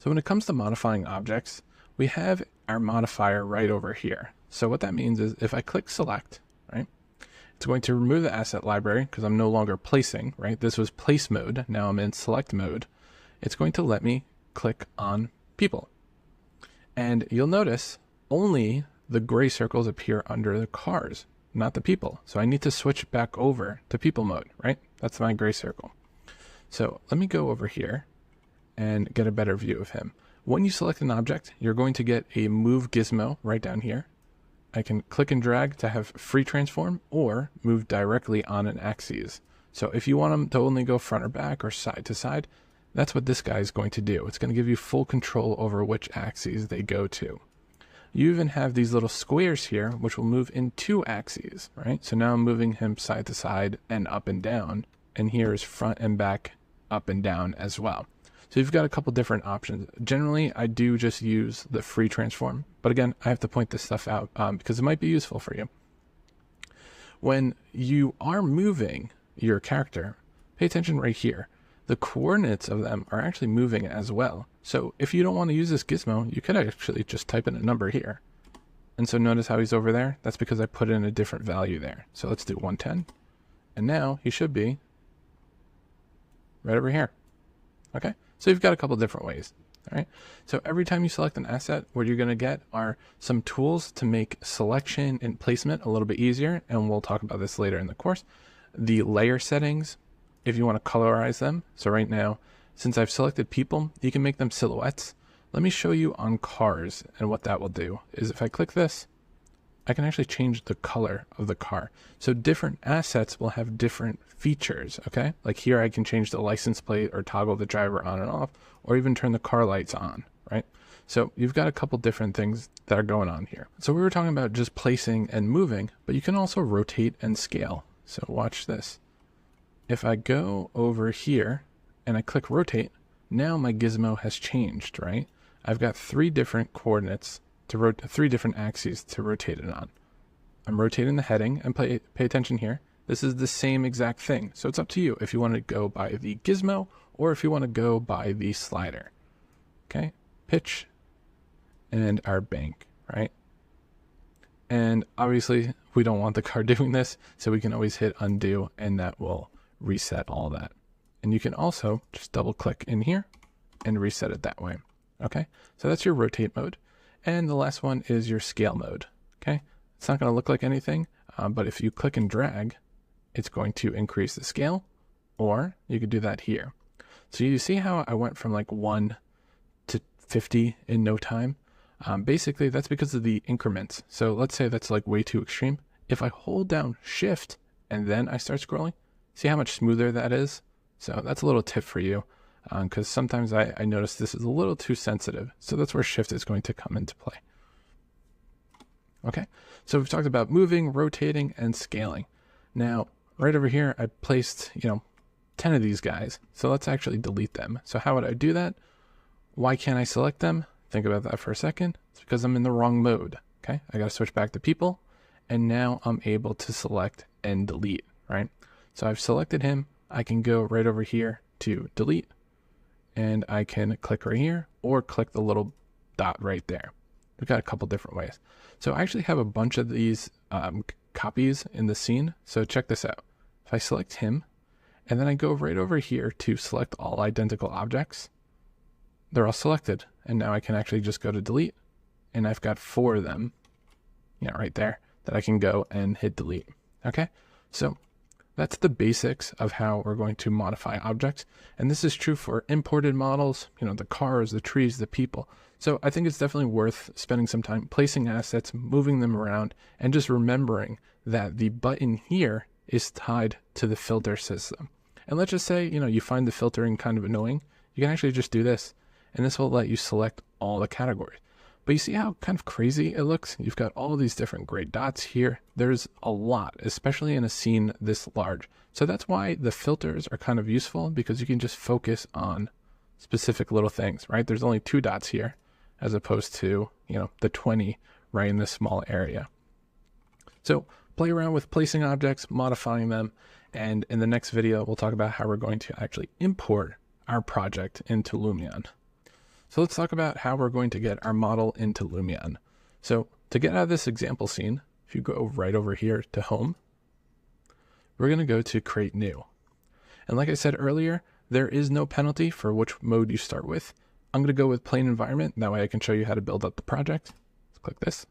So when it comes to modifying objects, we have our modifier right over here. So what that means is if I click select, right, it's going to remove the asset library because I'm no longer placing, right? This was place mode. Now I'm in select mode. It's going to let me click on people. And you'll notice only the gray circles appear under the cars, not the people. So I need to switch back over to people mode, right? That's my gray circle. So let me go over here and get a better view of him. When you select an object, you're going to get a move gizmo right down here. I can click and drag to have free transform or move directly on an axis. So if you want them to only go front or back or side to side, that's what this guy is going to do. It's going to give you full control over which axes they go to. You even have these little squares here, which will move in two axes, right? So now I'm moving him side to side and up and down. And here is front and back, up and down as well. So you've got a couple different options. Generally, I do just use the free transform. But again, I have to point this stuff out because it might be useful for you. When you are moving your character, pay attention right here. The coordinates of them are actually moving as well. So if you don't want to use this gizmo, you could actually just type in a number here. And so notice how he's over there? That's because I put in a different value there. So let's do 110. And now he should be right over here. Okay, so you've got a couple different ways. All right, so every time you select an asset, what you're going to get are some tools to make selection and placement a little bit easier, and we'll talk about this later in the course. The layer settings, if you want to colorize them. So right now, since I've selected people, you can make them silhouettes. Let me show you on cars, and what that will do is if I click this, I can actually change the color of the car. So different assets will have different features, okay? Like here I can change the license plate or toggle the driver on and off, or even turn the car lights on, right? So you've got a couple different things that are going on here. So we were talking about just placing and moving, but you can also rotate and scale. So watch this. If I go over here and I click rotate, now my gizmo has changed, right? I've got three different coordinates to rotate, three different axes to rotate it on. I'm rotating the heading, and pay attention here. This is the same exact thing. So it's up to you if you want to go by the gizmo or if you want to go by the slider. Okay, pitch and our bank, right? And obviously we don't want the car doing this, so we can always hit undo and that will reset all that. And you can also just double click in here and reset it that way. Okay, so that's your rotate mode. And the last one is your scale mode. Okay, it's not going to look like anything, but if you click and drag, it's going to increase the scale, or you could do that here. So you see how I went from like 1 to 50 in no time? Basically, that's because of the increments. So let's say that's like way too extreme. If I hold down shift and then I start scrolling, see how much smoother that is? So that's a little tip for you, because sometimes I notice this is a little too sensitive. So that's where shift is going to come into play. Okay, so we've talked about moving, rotating, and scaling. Now, right over here, I placed, 10 of these guys. So let's actually delete them. So how would I do that? Why can't I select them? Think about that for a second. It's because I'm in the wrong mode. Okay, I got to switch back to people, and now I'm able to select and delete, right? So I've selected him. I can go right over here to delete, and I can click right here or click the little dot right there. We've got a couple different ways. So I actually have a bunch of these copies in the scene. So check this out. If I select him, and then I go right over here to select all identical objects, they're all selected. And now I can actually just go to delete, and I've got 4 of them, right there, that I can go and hit delete. Okay, so that's the basics of how we're going to modify objects. And this is true for imported models, the cars, the trees, the people. So I think it's definitely worth spending some time placing assets, moving them around, and just remembering that the button here is tied to the filter system. And let's just say, you find the filtering kind of annoying. You can actually just do this, and this will let you select all the categories. But you see how kind of crazy it looks? You've got all these different gray dots here. There's a lot, especially in a scene this large. So that's why the filters are kind of useful, because you can just focus on specific little things, right? There's only 2 dots here, as opposed to, the 20 right in this small area. So play around with placing objects, modifying them, and in the next video, we'll talk about how we're going to actually import our project into Lumion. So let's talk about how we're going to get our model into Lumion. So to get out of this example scene, if you go right over here to home, we're going to go to create new. And like I said earlier, there is no penalty for which mode you start with. I'm going to go with plain environment. That way I can show you how to build up the project. Let's click this.